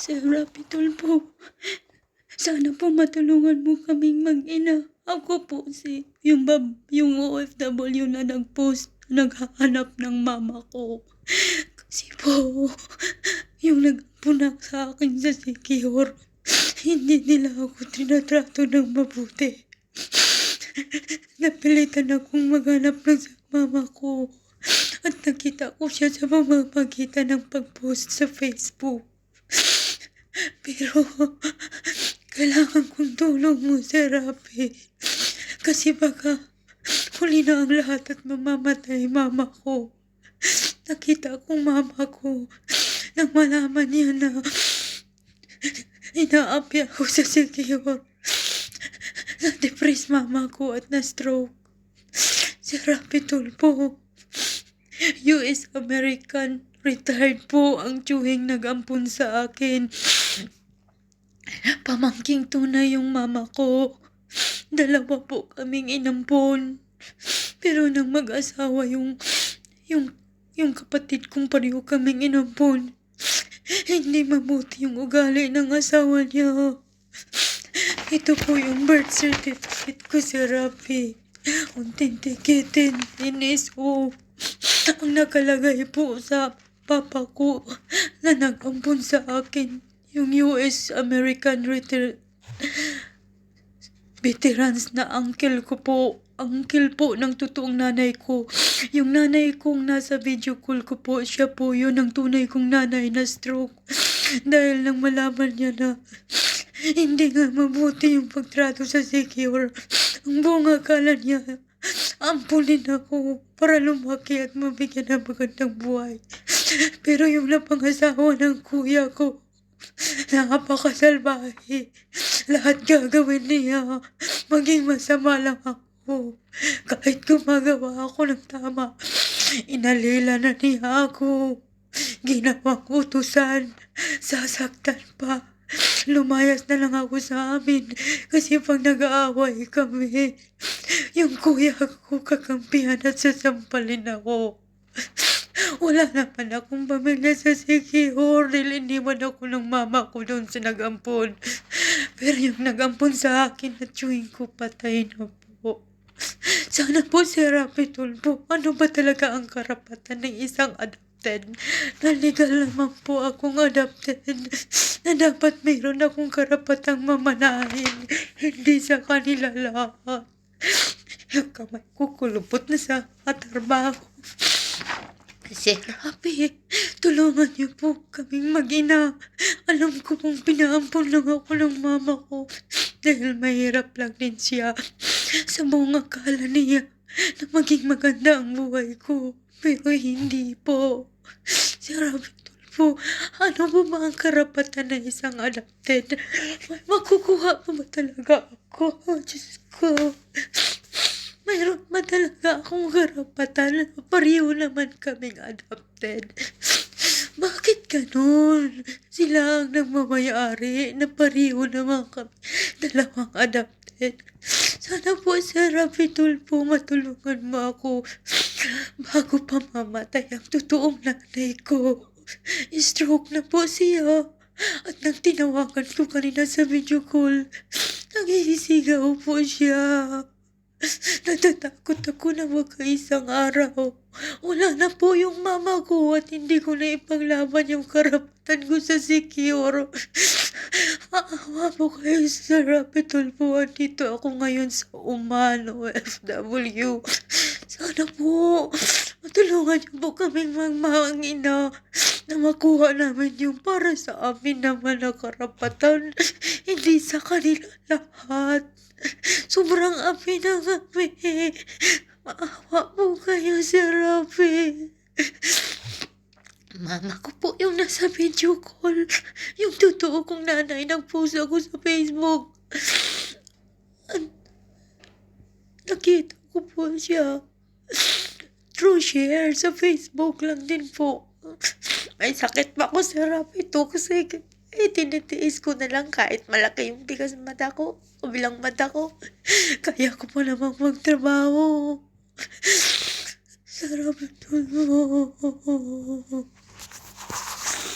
Sir Rapi Tulfo, sana po matulungan mo kaming mag-ina. Ako po yung OFW na nag-post, naghahanap ng mama ko. Kasi po, yung nagpunak sa akin sa Secure, hindi nila ako tinatrato ng mabuti. Napilitan akong maghanap ng sa mama ko. At nakita ko siya sa pamamagitan ng pag-post sa Facebook. Pero, kailangan kong tulong mo, Sir Rapi. Kasi baka huli na ang lahat at mamamatay mama ko. Nakita kong mama ko nang malaman niya na inaapi ako sa Secure. Na-depress mama ko at na-stroke. Sir Rapi Tulfo, US American, retired po ang tiyuhing nag-ampun sa akin. Pamangking tunay yung mama ko. Dalawa po kaming inampon. Pero nang mag-asawa yung kapatid kong pareho kaming inampon, hindi mabuti yung ugali ng asawa niya. Ito po yung birth certificate ko, Sir Rapi. Authenticated NSO. Ang nakalagay po sa papa ko na nag-ampun sa akin, yung US American veterans na uncle ko po. Uncle po ng totoong nanay ko. Yung nanay kong nasa video call ko po, siya po yun ang tunay kong nanay na stroke. Dahil nang malaman niya na hindi nga mabuti yung pagtrato sa Secure, ang buong akala niya, ampunin ako para lumaki at mabigyan ng magandang buhay. Pero yung napangasawa ng kuya ko, napakasalbahe. Lahat gagawin niya, maging masama lang ako. Kahit gumagawa ako ng tama, inalila na niya ako. Ginawang utusan, sasaktan pa. Lumayas na lang ako sa amin kasi pag nag-aaway kami, yung kuya ko kakampihan at sasampalin ako. Wala naman akong pamilya sa Secure dahil iniwan ako ng mama ko doon sa nag-ampon. Pero yung nag-ampon sa akin at tiyuhin ko patay na po. Sana po, Sir Rapi Tulfo, ano ba talaga ang karapatan ng isang adopted? Na legal naman po akong adopted. Na dapat mayroon akong karapatang mamanahin. Hindi sa kanila lahat. Yung kamay ko kulubot na sa katrabaho. Sir Rapi, tulungan niyo po kaming mag-ina. Alam ko pong pinaampon lang ako ng mama ko dahil mahirap lang din siya. Sa buong akala niya na maging maganda ang buhay ko. Pero hindi po. Sir Rapi Tulfo, ano po ba ang karapatan ng isang adopted? May makukuha pa ba talaga ako? Oh, Diyos ko. Mayroon ba talaga akong karapatan? Pareho naman kaming adopted. Bakit ganun? Sila ang nagmamayari na pareho naman kami dalawang adopted. Sana po, Sir Rapi Tulfo, matulungan mo ako bago pa mamatay ang totoong nanay ko. Stroke na po siya. At nang tinawagan ko kanina sa video call, nagisigaw po siya. Natatakot ako na magkaisang araw. Wala na po yung mama ko at hindi ko na ipaglaban yung karapatan ko sa Secure. Maawa po kayo, Sir Rapi Tulfo. Dito ako ngayon sa Oman, OFW. Sana po, matulungan niyo po kaming magmangina na makuha namin yung para sa amin naman na karapatan. Hindi sa kanila lahat. Sobrang api na kami. Maawa po kayo, Sir Rapi. Mama ko po yung nasa video call. Yung totoo kong nanay, nag-post ako sa Facebook. At nakita ko po siya. True share sa Facebook lang din po. May sakit pa ko, Sir Rapi, to kasi tinitiis ko na lang kahit malaki yung bigas mata ko, kabilang mata ko. Kaya ko pa namang magtrabaho. Sir Rapi Tulfo.